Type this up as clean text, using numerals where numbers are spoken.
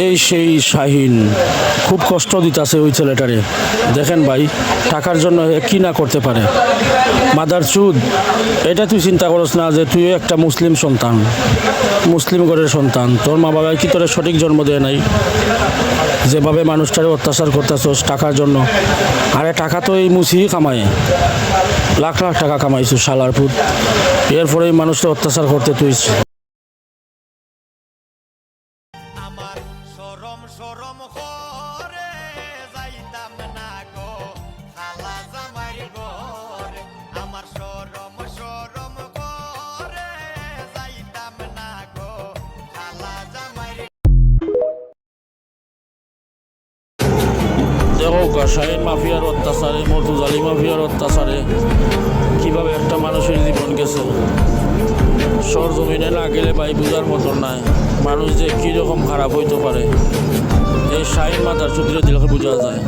এই সেই শাহিন খুব কষ্ট দিতেছে ওই ছেলেটারে। দেখেন ভাই, টাকার জন্য কি না করতে পারে। মাদার চুদ, এটা তুই চিন্তা করস না যে তুইও একটা মুসলিম সন্তান, মুসলিম ঘরের সন্তান, তোর মা বাবা কি তোরে সঠিক জন্ম দেয় নাই? যেভাবে মানুষটারে অত্যাচার করতেছস টাকার জন্য। আরে টাকা তো এই মুসি কামায়, লাখ লাখ টাকা কামাইছো শালার পুত, এরপরে এই মানুষটা অত্যাচার করতে তুই। আমার শরম শরম করে যাইতাম না গো খালা জামাই ঘরে, আমার শরম শরম করে যাইতাম না গো খালা জামাই। দেখো শাহিন মাফিয়ার অত্যাচারে, মর্তুজালি মাফিয়ার অত্যাচারে কিভাবে একটা মানুষের জীবন গেছে। সরজমিনে না গেলে ভাই বুঝার মতন নাই মানুষ যে কীরকম খারাপ হইতে পারে। এই শাহিন মাদার চুদ্রে দিলে বোঝা যায়।